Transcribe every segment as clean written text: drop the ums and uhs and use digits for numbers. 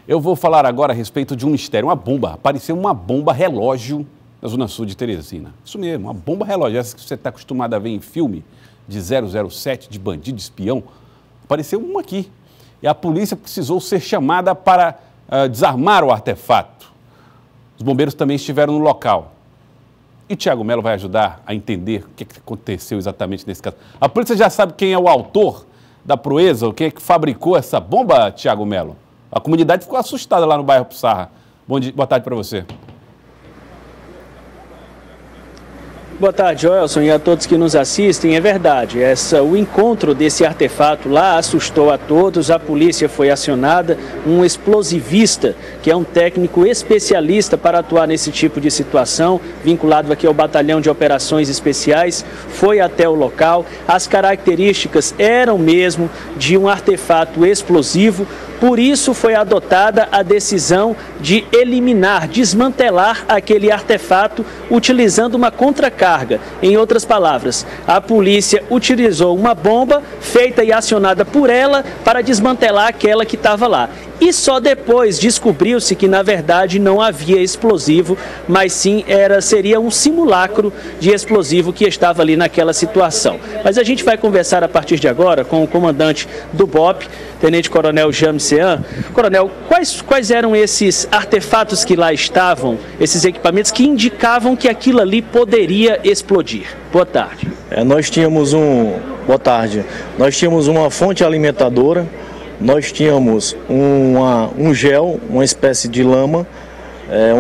Eu vou falar agora a respeito de um mistério, uma bomba. Apareceu uma bomba relógio na Zona Sul de Teresina. Isso mesmo, uma bomba relógio, essa que você está acostumado a ver em filme de 007, de bandido, de espião. Apareceu uma aqui. E a polícia precisou ser chamada para desarmar o artefato. Os bombeiros também estiveram no local. E Tiago Melo vai ajudar a entender o que aconteceu exatamente nesse caso. A polícia já sabe quem é o autor da proeza, ou quem é que fabricou essa bomba, Tiago Melo? A comunidade ficou assustada lá no bairro Pissarra. Boa tarde para você. Boa tarde, Joelson, e a todos que nos assistem. É verdade, o encontro desse artefato lá assustou a todos, a polícia foi acionada, um explosivista, que é um técnico especialista para atuar nesse tipo de situação, vinculado aqui ao Batalhão de Operações Especiais, foi até o local. As características eram mesmo de um artefato explosivo, por isso foi adotada a decisão de eliminar, desmantelar aquele artefato utilizando uma contracarga. Em outras palavras, a polícia utilizou uma bomba feita e acionada por ela para desmantelar aquela que estava lá. E só depois descobriu-se que, na verdade, não havia explosivo, mas sim seria um simulacro de explosivo que estava ali naquela situação. Mas a gente vai conversar a partir de agora com o comandante do BOPE, Tenente Coronel James Sean. Coronel, quais eram esses artefatos que lá estavam, esses equipamentos que indicavam que aquilo ali poderia explodir? Boa tarde. Boa tarde. Nós tínhamos uma fonte alimentadora. Nós tínhamos um gel, uma espécie de lama,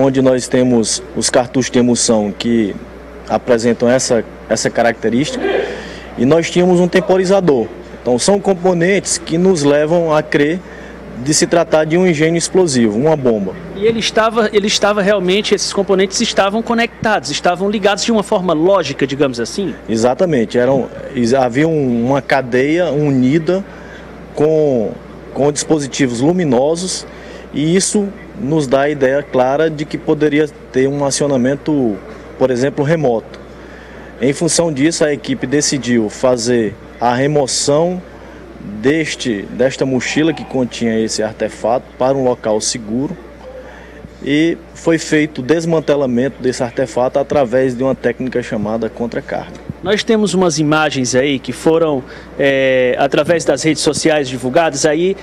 onde nós temos os cartuchos de emulsão que apresentam essa característica, e nós tínhamos um temporizador. Então são componentes que nos levam a crer de se tratar de um engenho explosivo, uma bomba. E ele estava realmente, esses componentes estavam conectados, estavam ligados de uma forma lógica, digamos assim? Exatamente, havia uma cadeia unida com dispositivos luminosos, e isso nos dá a ideia clara de que poderia ter um acionamento, por exemplo, remoto. Em função disso, a equipe decidiu fazer a remoção desta mochila que continha esse artefato para um local seguro, e foi feito o desmantelamento desse artefato através de uma técnica chamada contracarga. Nós temos umas imagens aí que foram, através das redes sociais divulgadas, aí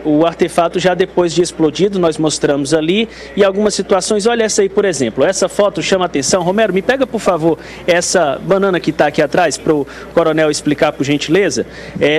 o artefato já depois de explodido, nós mostramos ali, e algumas situações, olha essa aí, por exemplo, essa foto chama atenção. Romero, me pega, por favor, essa banana que está aqui atrás, para o coronel explicar, por gentileza.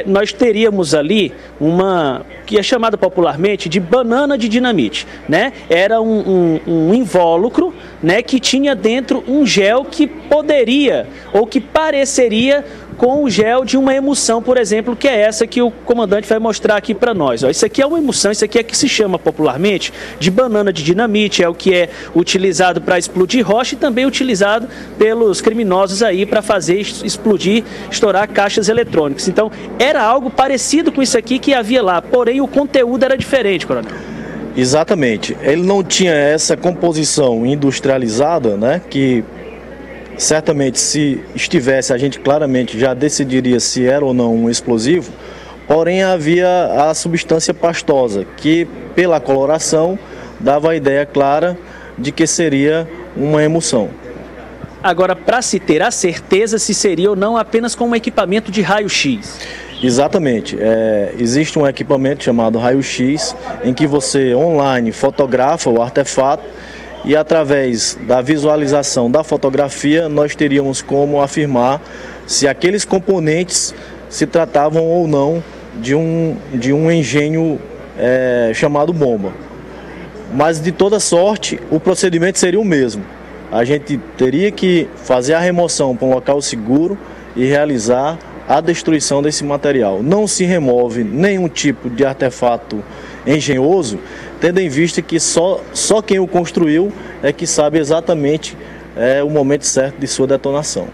Nós teríamos ali uma, que é chamada popularmente de banana de dinamite, né? Era um invólucro, né, que tinha dentro um gel que poderia, ou que pareceria com o gel de uma emulsão, por exemplo, que é essa que o comandante vai mostrar aqui para nós. Isso aqui é uma emulsão, isso aqui é que se chama popularmente de banana de dinamite, é o que é utilizado para explodir rocha e também utilizado pelos criminosos aí para fazer explodir, estourar caixas eletrônicas. Então, era algo parecido com isso aqui que havia lá, porém o conteúdo era diferente, coronel. Exatamente, ele não tinha essa composição industrializada, né, que certamente se estivesse a gente claramente já decidiria se era ou não um explosivo, porém havia a substância pastosa, que pela coloração dava a ideia clara de que seria uma emulsão. Agora, para se ter a certeza se seria ou não apenas com um equipamento de raio-x. Exatamente, existe um equipamento chamado raio-x, em que você online fotografa o artefato, e através da visualização da fotografia nós teríamos como afirmar se aqueles componentes se tratavam ou não de um engenho chamado bomba. Mas de toda sorte o procedimento seria o mesmo. A gente teria que fazer a remoção para um local seguro e realizar a destruição desse material. Não se remove nenhum tipo de artefato engenhoso, tendo em vista que só quem o construiu é que sabe exatamente o momento certo de sua detonação.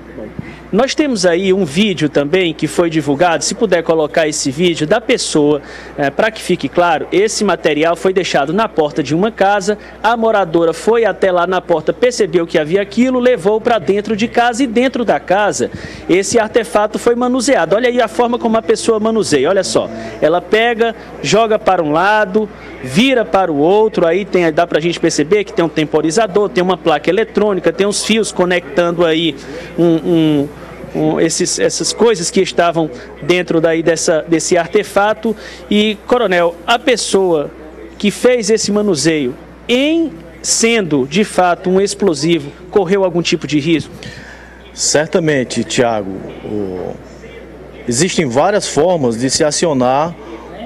Nós temos aí um vídeo também que foi divulgado, se puder colocar esse vídeo da pessoa, para que fique claro, esse material foi deixado na porta de uma casa, a moradora foi até lá na porta, percebeu que havia aquilo, levou para dentro de casa e dentro da casa esse artefato foi manuseado. Olha aí a forma como a pessoa manuseia, olha só, ela pega, joga para um lado, vira para o outro, aí dá para a gente perceber que tem um temporizador, tem uma placa eletrônica, tem uns fios conectando aí essas coisas que estavam dentro daí desse artefato. E, coronel, a pessoa que fez esse manuseio, sendo de fato um explosivo, correu algum tipo de risco? Certamente, Tiago. Existem várias formas de se acionar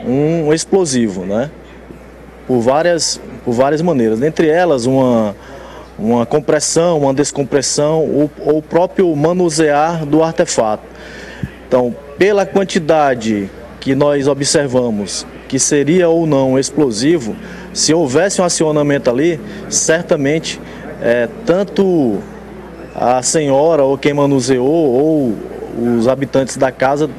um explosivo, né? Por várias maneiras, dentre elas uma compressão, uma descompressão ou o próprio manusear do artefato. Então, pela quantidade que nós observamos que seria ou não explosivo, se houvesse um acionamento ali, certamente tanto a senhora ou quem manuseou ou os habitantes da casa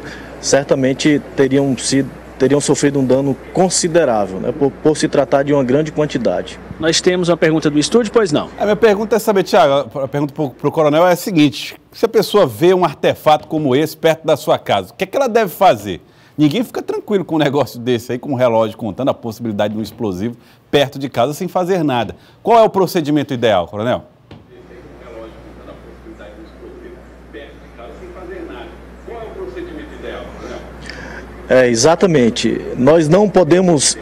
certamente teriam sofrido um dano considerável, né, por se tratar de uma grande quantidade. Nós temos uma pergunta do estúdio, pois não? A minha pergunta é saber, Tiago, a pergunta para o coronel é a seguinte: se a pessoa vê um artefato como esse perto da sua casa, o que é que ela deve fazer? Ninguém fica tranquilo com um negócio desse aí, com um relógio contando a possibilidade de um explosivo perto de casa sem fazer nada. Qual é o procedimento ideal, coronel? Exatamente. Nós não podemos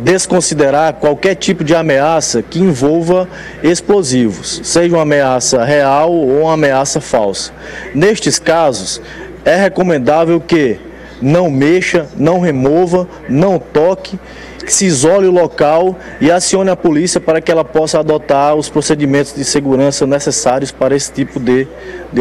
desconsiderar qualquer tipo de ameaça que envolva explosivos, seja uma ameaça real ou uma ameaça falsa. Nestes casos, é recomendável que não mexa, não remova, não toque, que se isole o local e acione a polícia para que ela possa adotar os procedimentos de segurança necessários para esse tipo de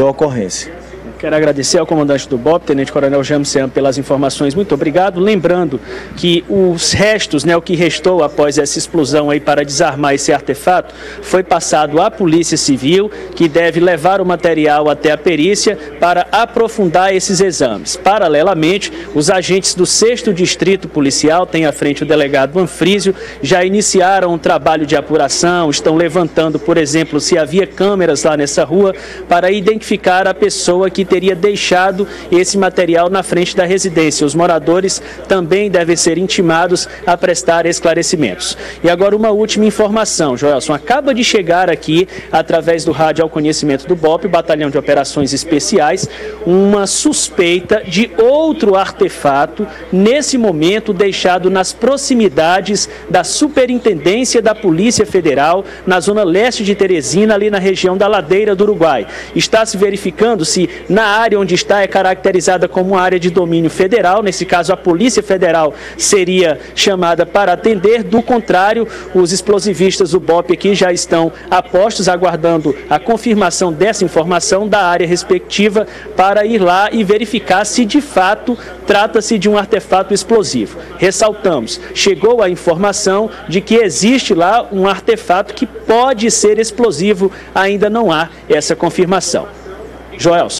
ocorrência. Quero agradecer ao comandante do BOPE, Tenente Coronel Jamsean, pelas informações. Muito obrigado. Lembrando que os restos, o que restou após essa explosão aí para desarmar esse artefato, foi passado à Polícia Civil, que deve levar o material até a perícia para aprofundar esses exames. Paralelamente, os agentes do 6º Distrito Policial, tem à frente o delegado Manfrísio, já iniciaram um trabalho de apuração, estão levantando, por exemplo, se havia câmeras lá nessa rua, para identificar a pessoa que teria deixado esse material na frente da residência. Os moradores também devem ser intimados a prestar esclarecimentos. E agora uma última informação, Joelson, acaba de chegar aqui, através do rádio ao conhecimento do BOPE, Batalhão de Operações Especiais, uma suspeita de outro artefato, nesse momento deixado nas proximidades da Superintendência da Polícia Federal, na zona leste de Teresina, ali na região da Ladeira do Uruguai. Está se verificando se na área onde está é caracterizada como uma área de domínio federal, nesse caso a Polícia Federal seria chamada para atender, do contrário, os explosivistas do BOPE aqui já estão a postos, aguardando a confirmação dessa informação da área respectiva para ir lá e verificar se de fato trata-se de um artefato explosivo. Ressaltamos, chegou a informação de que existe lá um artefato que pode ser explosivo, ainda não há essa confirmação. Joelson.